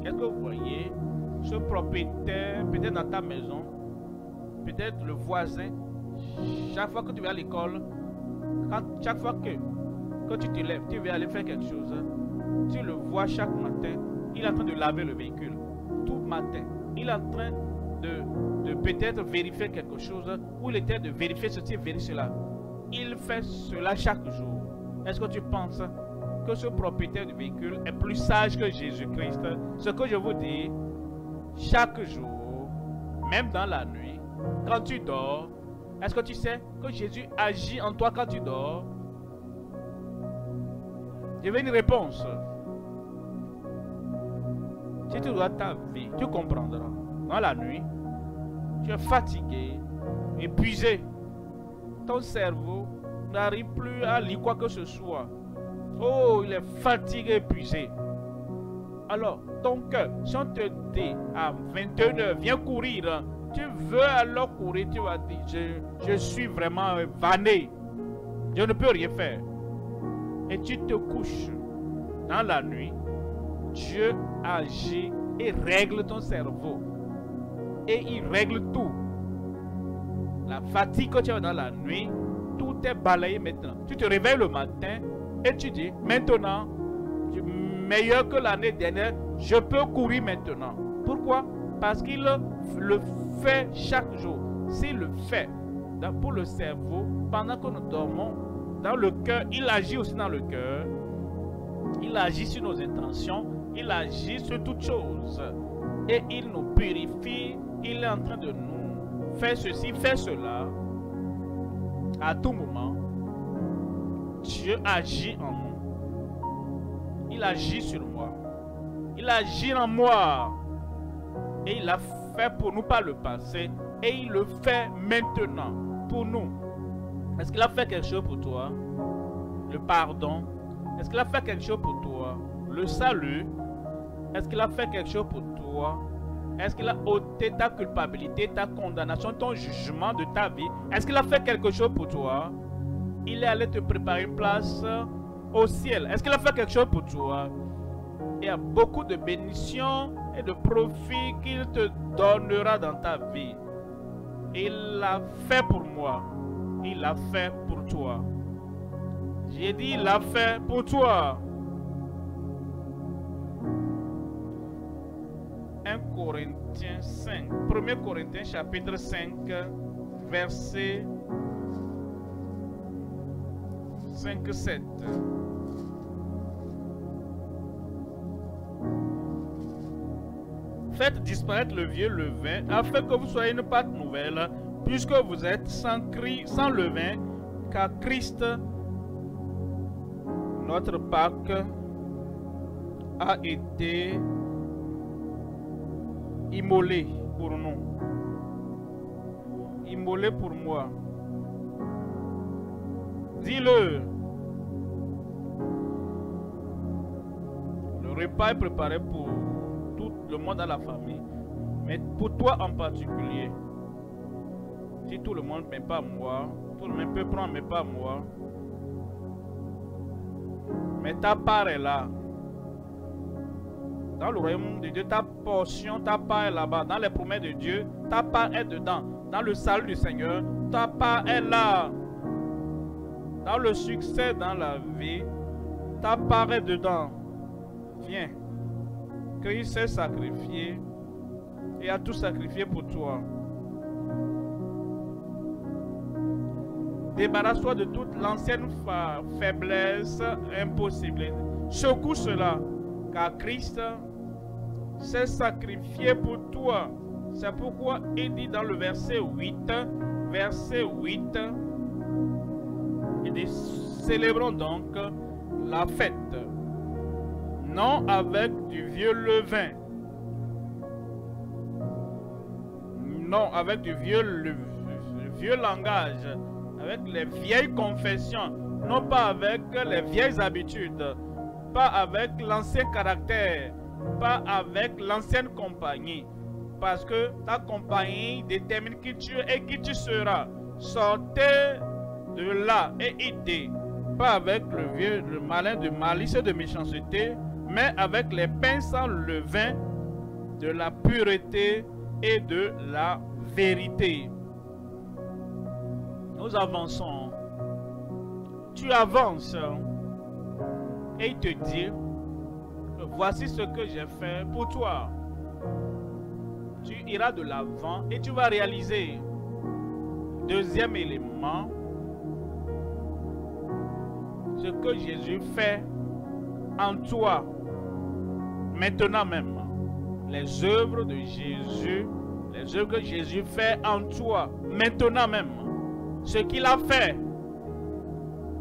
Est-ce que vous voyez ce propriétaire, peut-être dans ta maison, peut-être le voisin, chaque fois que tu vas à l'école, chaque fois que tu te lèves, tu veux aller faire quelque chose, tu le vois chaque matin, il est en train de laver le véhicule. Tout matin, il est en train de peut-être vérifier quelque chose, ou il était de vérifier ceci, vérifier cela. Il fait cela chaque jour. Est-ce que tu penses que ce propriétaire du véhicule est plus sage que Jésus-Christ? Ce que je vous dis, chaque jour, même dans la nuit, quand tu dors, est-ce que tu sais que Jésus agit en toi quand tu dors? Je veux une réponse. Si tu dois ta vie, tu comprendras. Dans la nuit, tu es fatigué, épuisé. Ton cerveau n'arrive plus à lire quoi que ce soit. Oh, il est fatigué, épuisé. Alors, ton cœur, si on te dit à 21h, viens courir, tu veux alors courir, tu vas dire, je suis vraiment vanné. Je ne peux rien faire. Et tu te couches dans la nuit. Dieu agit et règle ton cerveau. Et il règle tout. La fatigue que tu as dans la nuit, tout est balayé maintenant. Tu te réveilles le matin et tu dis, maintenant, meilleur que l'année dernière, je peux courir maintenant. Pourquoi? Parce qu'il le fait chaque jour. S'il le fait pour le cerveau, pendant que nous dormons, dans le cœur, il agit aussi dans le cœur. Il agit sur nos intentions. Il agit sur toutes choses. Et il nous purifie. Il est en train de nous faire ceci, faire cela. À tout moment, Dieu agit en nous. Il agit sur moi. Il agit en moi. Et il l'a fait pour nous par le passé. Et il le fait maintenant pour nous. Est-ce qu'il a fait quelque chose pour toi? Le pardon. Est-ce qu'il a fait quelque chose pour toi? Le salut. Est-ce qu'il a fait quelque chose pour toi? Est-ce qu'il a ôté ta culpabilité, ta condamnation, ton jugement de ta vie? Est-ce qu'il a fait quelque chose pour toi? Il est allé te préparer une place au ciel. Est-ce qu'il a fait quelque chose pour toi? Il y a beaucoup de bénédictions et de profits qu'il te donnera dans ta vie. Il l'a fait pour moi. Il l'a fait pour toi. J'ai dit, il l'a fait pour toi. 1 Corinthiens 5. 1 Corinthiens chapitre 5, verset 5-7. Faites disparaître le vieux levain, afin que vous soyez une pâte nouvelle, puisque vous êtes sans levain, car Christ, notre Pâque, a été immolé pour nous. Immolé pour moi. Dis-le. Le repas est préparé pour tout le monde dans la famille, mais pour toi en particulier. Si tout le monde ne m'aime pas moi, tout le monde peut prendre, mais pas moi. Mais ta part est là. Dans le royaume de Dieu, ta portion, ta part est là-bas. Dans les promesses de Dieu, ta part est dedans. Dans le salut du Seigneur, ta part est là. Dans le succès dans la vie, ta part est dedans. Viens. Christ s'est sacrifié et a tout sacrifié pour toi. Débarrasse-toi de toute l'ancienne faiblesse impossible. Secoue cela, car Christ s'est sacrifié pour toi. C'est pourquoi il dit dans le verset 8, il dit, célébrons donc la fête, non avec du vieux levain, non avec du vieux langage, avec les vieilles confessions, non pas avec les vieilles habitudes, pas avec l'ancien caractère, pas avec l'ancienne compagnie, parce que ta compagnie détermine qui tu es et qui tu seras. Sortez de là et idée, pas avec le malin de malice et de méchanceté, mais avec les pains sans levain de la pureté et de la vérité. Nous avançons. Tu avances et il te dit, voici ce que j'ai fait pour toi. Tu iras de l'avant et tu vas réaliser. Deuxième élément, ce que Jésus fait en toi, maintenant même. Les œuvres de Jésus, les œuvres que Jésus fait en toi, maintenant même. Ce qu'il a fait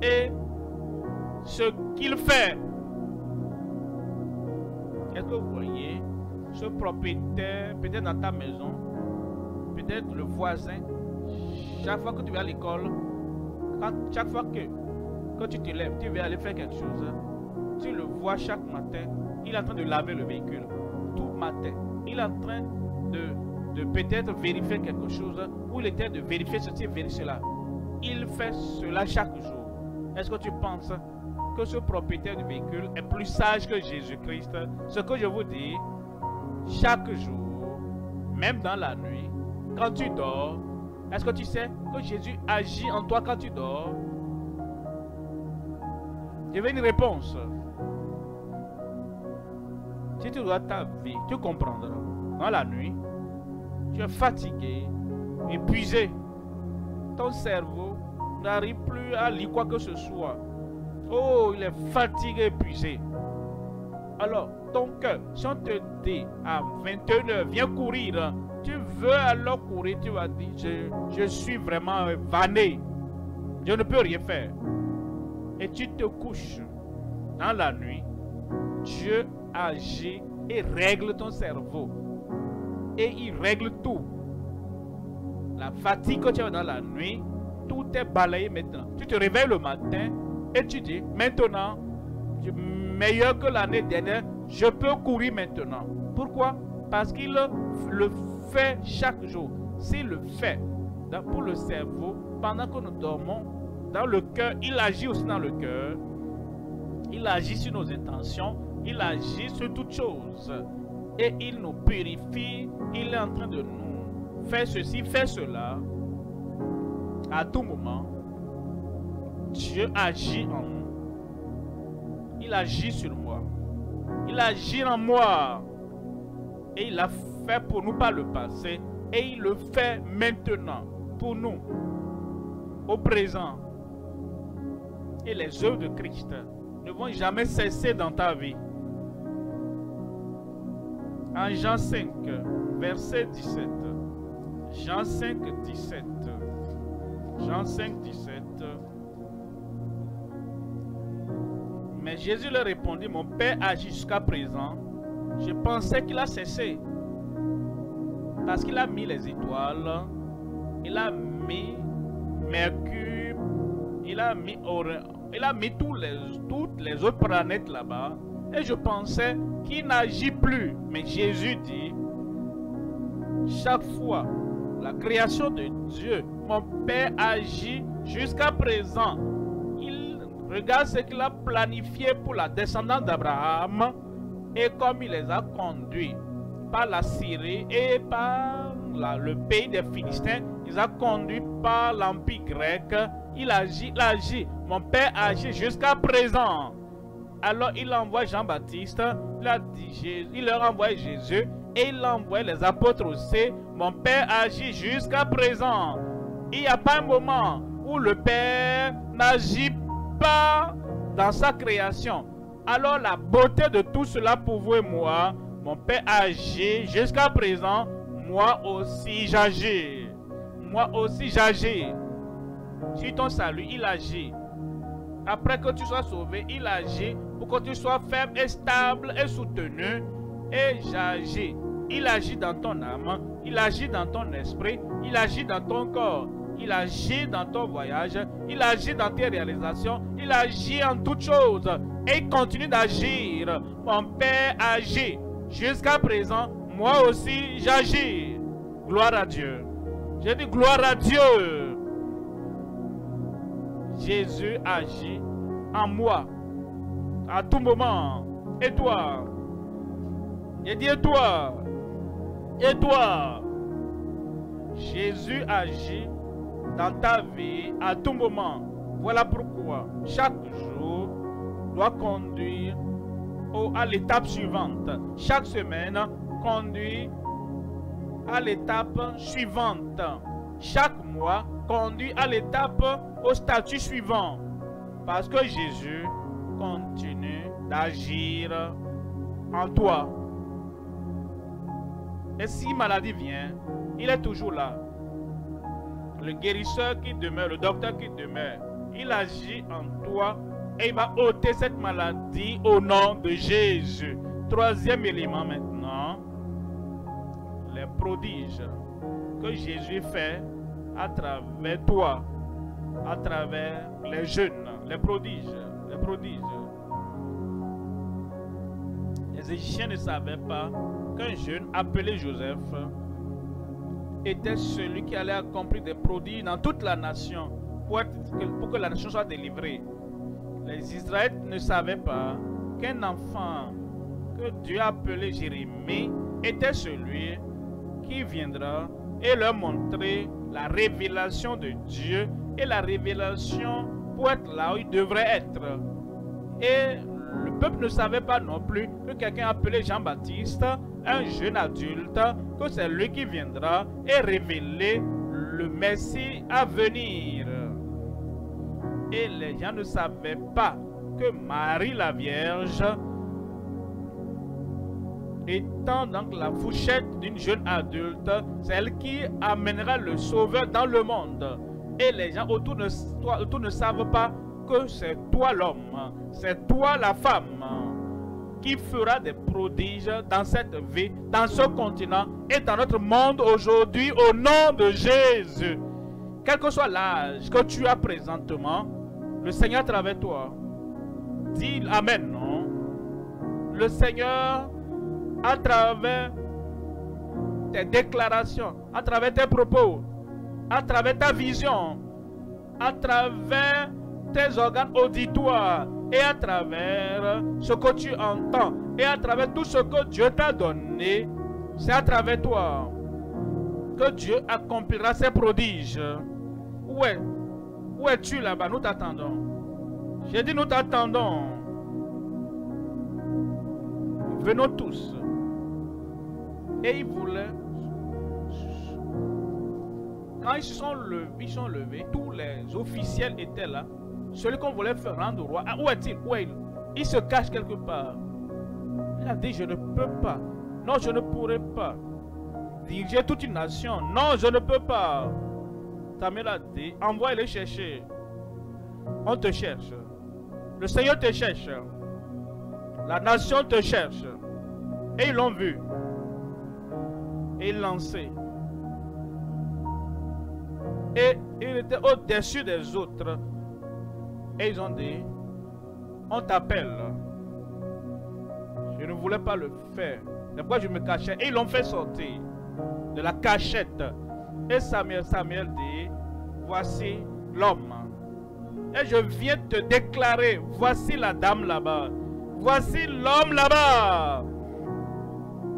et ce qu'il fait. Est-ce que vous voyez ce propriétaire, peut-être dans ta maison, peut-être le voisin, chaque fois que tu vas à l'école, chaque fois que tu te lèves, tu vas aller faire quelque chose, tu le vois chaque matin, il est en train de laver le véhicule, tout matin, il est en train de peut-être vérifier quelque chose, ou il était de vérifier ceci, vérifier cela. Il fait cela chaque jour. Est-ce que tu penses que ce propriétaire du véhicule est plus sage que Jésus-Christ? Ce que je vous dis, chaque jour, même dans la nuit, quand tu dors, est-ce que tu sais que Jésus agit en toi quand tu dors? Je veux une réponse. Si tu dois ta vie, tu comprendras. Dans la nuit, tu es fatigué, épuisé. Ton cerveau n'arrive plus à lire quoi que ce soit. Oh, il est fatigué, épuisé. Alors, ton cœur, si on te dit à 21h, viens courir, tu veux alors courir, tu vas dire, je suis vraiment vanné. Je ne peux rien faire. Et tu te couches dans la nuit. Dieu agit et règle ton cerveau. Et il règle tout. La fatigue que tu as dans la nuit, tout est balayé maintenant. Tu te réveilles le matin et tu dis, maintenant, meilleur que l'année dernière, je peux courir maintenant. Pourquoi? Parce qu'il le fait chaque jour. S'il le fait pour le cerveau, pendant que nous dormons, dans le cœur, il agit aussi dans le cœur. Il agit sur nos intentions. Il agit sur toutes choses. Et il nous purifie. Il est en train de nous faire ceci, faire cela. À tout moment, Dieu agit en nous. Il agit sur moi. Il agit en moi. Et il l'a fait pour nous par le passé. Et il le fait maintenant pour nous. Au présent. Et les œuvres de Christ ne vont jamais cesser dans ta vie. En Jean 5, verset 17. Jean 5, 17. Jean 5, 17. Mais Jésus leur répondit, mon Père agit jusqu'à présent. Je pensais qu'il a cessé. Parce qu'il a mis les étoiles. Il a mis Mercure. Il a mis toutes les autres planètes là-bas. Et je pensais qu'il n'agit plus. Mais Jésus dit, chaque fois, la création de Dieu, mon Père agit jusqu'à présent. Il regarde ce qu'il a planifié pour la descendance d'Abraham. Et comme il les a conduits par la Syrie et par le pays des Philistins, il les a conduits par l'Empire grec. Il agit. Mon Père agit jusqu'à présent. Alors il envoie Jean-Baptiste, il leur envoie Jésus et il envoie les apôtres aussi. Mon Père agit jusqu'à présent. Il n'y a pas un moment où le Père n'agit pas dans sa création. Alors la beauté de tout cela pour vous et moi, mon Père agit jusqu'à présent. Moi aussi j'agis. Moi aussi j'agis. Sur ton salut, il agit. Après que tu sois sauvé, il agit pour que tu sois ferme et stable et soutenu. Et j'agis. Il agit dans ton âme, il agit dans ton esprit, il agit dans ton corps, il agit dans ton voyage, il agit dans tes réalisations, il agit en toutes choses. Et il continue d'agir. Mon Père agit. Jusqu'à présent, moi aussi j'agis. Gloire à Dieu. J'ai dit gloire à Dieu. Jésus agit en moi à tout moment. Et toi? J'ai dit et toi? Et toi, Jésus agit dans ta vie à tout moment. Voilà pourquoi chaque jour doit conduire à l'étape suivante. Chaque semaine conduit à l'étape suivante. Chaque mois conduit à l'étape au statut suivant. Parce que Jésus continue d'agir en toi. Et si maladie vient, il est toujours là. Le guérisseur qui demeure, le docteur qui demeure, il agit en toi et il va ôter cette maladie au nom de Jésus. Troisième élément maintenant, les prodiges que Jésus fait à travers toi, à travers les jeunes, les prodiges, les prodiges. Les Égyptiens ne savaient pas qu'un jeune appelé Joseph était celui qui allait accomplir des prodiges dans toute la nation pour que la nation soit délivrée. Les Israélites ne savaient pas qu'un enfant que Dieu a appelé Jérémie était celui qui viendra et leur montrer la révélation de Dieu et la révélation pour être là où il devrait être. Et le peuple ne savait pas non plus que quelqu'un appelé Jean-Baptiste, un jeune adulte, que c'est lui qui viendra et révéler le Messie à venir. Et les gens ne savaient pas que Marie la Vierge, étant donc la fourchette d'une jeune adulte, c'est elle qui amènera le Sauveur dans le monde. Et les gens autour ne savent pas que c'est toi l'homme, c'est toi la femme qui fera des prodiges dans cette vie, dans ce continent et dans notre monde aujourd'hui au nom de Jésus. Quel que soit l'âge que tu as présentement, le Seigneur à travers toi, dis Amen, non? Le Seigneur à travers tes déclarations, à travers tes propos, à travers ta vision, à travers tes organes auditoires et à travers ce que tu entends et à travers tout ce que Dieu t'a donné, c'est à travers toi que Dieu accomplira ses prodiges. Où es-tu là-bas? Nous t'attendons. J'ai dit nous t'attendons. Venons tous. Et ils voulaient. Quand ils sont levés, tous les officiels étaient là. Celui qu'on voulait faire rendre au roi. Ah, où est-il? Où est-il? Il se cache quelque part. Il a dit, je ne peux pas. Non, je ne pourrai pas. Diriger toute une nation. Non, je ne peux pas. Samuel a dit, envoie-les chercher. On te cherche. Le Seigneur te cherche. La nation te cherche. Et ils l'ont vu. Et ils l'ont lancé. Et il était au-dessus des autres. Et ils ont dit, on t'appelle. Je ne voulais pas le faire. C'est pourquoi je me cachais. Et ils l'ont fait sortir de la cachette. Et Samuel dit, voici l'homme. Et je viens te déclarer, voici la dame là-bas. Voici l'homme là-bas.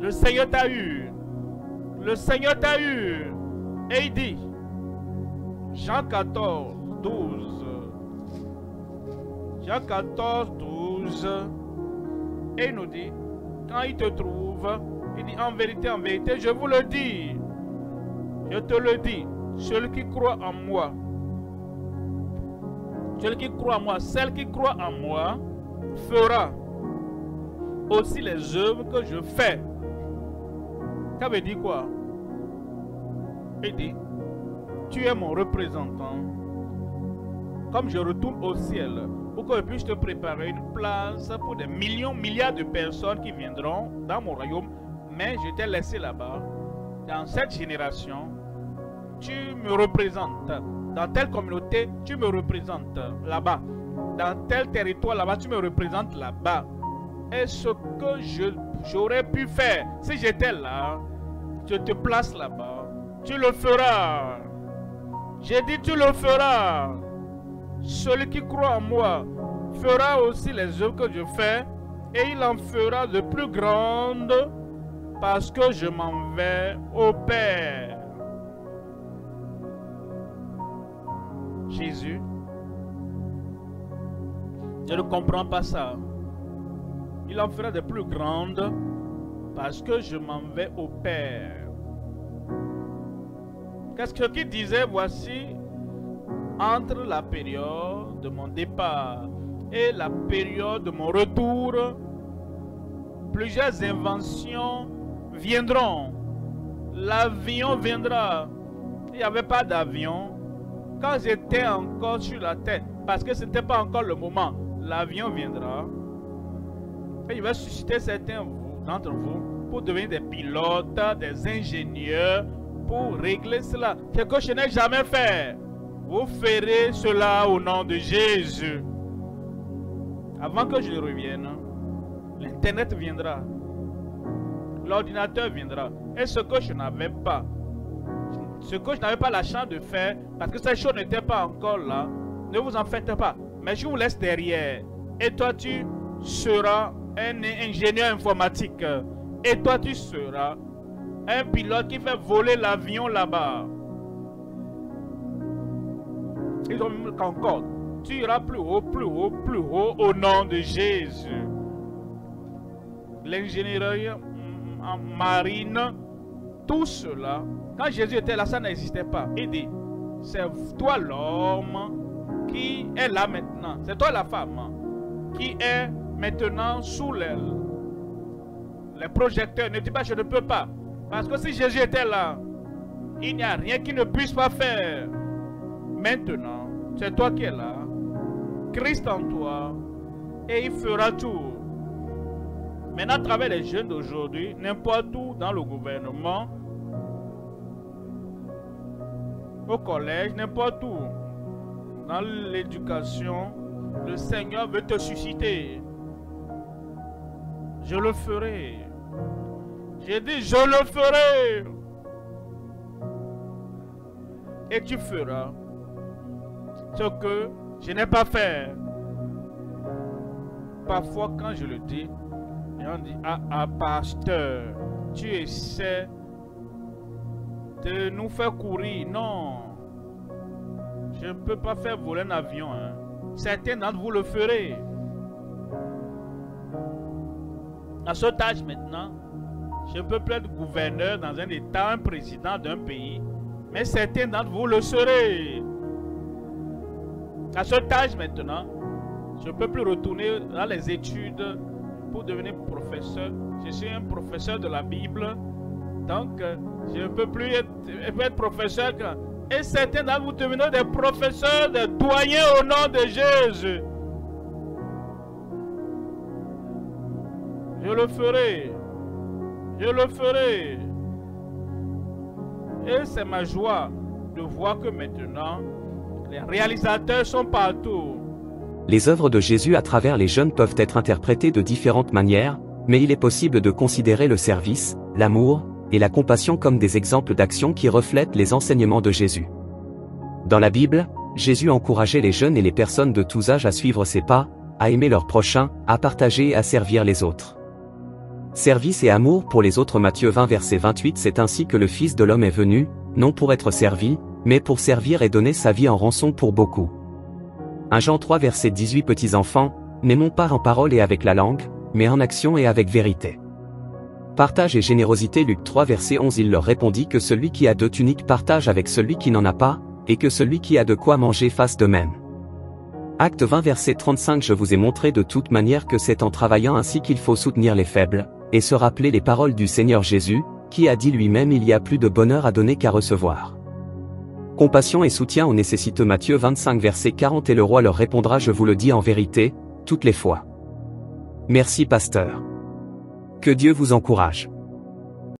Le Seigneur t'a eu. Le Seigneur t'a eu. Et il dit, Jean 14, 12. Jean 14, 12. Et il nous dit, quand il te trouve, il dit, en vérité, je vous le dis. Je te le dis, celui qui croit en moi, celui qui croit en moi, celle qui croit en moi, fera aussi les œuvres que je fais. Ça veut dire quoi? Il dit, tu es mon représentant. Comme je retourne au ciel, pour que je puisse te préparer une place pour des millions, milliards de personnes qui viendront dans mon royaume, mais je t'ai laissé là-bas. Dans cette génération, tu me représentes. Dans telle communauté, tu me représentes là-bas. Dans tel territoire là-bas, tu me représentes là-bas. Et ce que j'aurais pu faire si j'étais là, je te place là-bas. Tu le feras. J'ai dit tu le feras. Celui qui croit en moi fera aussi les œuvres que je fais, et il en fera de plus grandes, parce que je m'en vais au Père. Jésus, je ne comprends pas ça. Il en fera de plus grandes parce que je m'en vais au Père. Qu'est-ce qu'il disait? Voici, entre la période de mon départ et la période de mon retour, plusieurs inventions viendront. L'avion viendra. Il n'y avait pas d'avion quand j'étais encore sur la terre, parce que ce n'était pas encore le moment. L'avion viendra et il va susciter certains d'entre vous pour devenir des pilotes, des ingénieurs, pour régler cela. Quelque chose que je n'ai jamais fait. Vous ferez cela au nom de Jésus. Avant que je revienne, l'Internet viendra. L'ordinateur viendra. Et ce que je n'avais pas, la chance de faire, parce que ces choses n'étaient pas encore là, ne vous en faites pas. Mais je vous laisse derrière. Et toi, tu seras un ingénieur informatique. Et toi, tu seras un pilote qui fait voler l'avion là-bas. Ils ont mis le Concorde. Tu iras plus haut, plus haut, plus haut au nom de Jésus. L'ingénierie en marine, tout cela, quand Jésus était là, ça n'existait pas. Il dit, c'est toi l'homme qui est là maintenant. C'est toi la femme qui est maintenant sous les projecteurs. Ne dis pas, je ne peux pas. Parce que si Jésus était là, il n'y a rien qu'il ne puisse pas faire. Maintenant, c'est toi qui es là. Christ en toi. Et il fera tout. Maintenant, à travers les jeunes d'aujourd'hui, n'importe où dans le gouvernement, au collège, n'importe où, dans l'éducation, le Seigneur veut te susciter. Je le ferai. J'ai dit, je le ferai. Et tu feras ce que je n'ai pas fait. Parfois, quand je le dis, on dit, pasteur, tu essaies de nous faire courir. Non. Je ne peux pas faire voler un avion. Certains d'entre vous le ferez. À ce âge maintenant, je ne peux plus être gouverneur dans un État, un président d'un pays. Mais certains d'entre vous le serez. À ce âge maintenant, je ne peux plus retourner dans les études pour devenir professeur. Je suis un professeur de la Bible. Donc, je ne peux plus être professeur. Et certains d'entre vous deviendront des professeurs, des doyens au nom de Jésus. Je le ferai. Je le ferai. Et c'est ma joie de voir que maintenant, les réalisateurs sont partout. Les œuvres de Jésus à travers les jeunes peuvent être interprétées de différentes manières, mais il est possible de considérer le service, l'amour et la compassion comme des exemples d'actions qui reflètent les enseignements de Jésus. Dans la Bible, Jésus encourageait les jeunes et les personnes de tous âges à suivre ses pas, à aimer leurs prochains, à partager et à servir les autres. Service et amour pour les autres. Matthieu 20 verset 28. C'est ainsi que le Fils de l'homme est venu, non pour être servi, mais pour servir et donner sa vie en rançon pour beaucoup. 1 Jean 3 verset 18. Petits enfants, n'aimons pas en parole et avec la langue, mais en action et avec vérité. Partage et générosité. Luc 3 verset 11. Il leur répondit que celui qui a 2 tuniques partage avec celui qui n'en a pas, et que celui qui a de quoi manger fasse de même. Acte 20 verset 35. Je vous ai montré de toute manière que c'est en travaillant ainsi qu'il faut soutenir les faibles, et se rappeler les paroles du Seigneur Jésus, qui a dit lui-même: il y a plus de bonheur à donner qu'à recevoir. Compassion et soutien aux nécessiteux. Matthieu 25 verset 40. Et le roi leur répondra: je vous le dis en vérité, toutes les fois. Merci pasteur. Que Dieu vous encourage.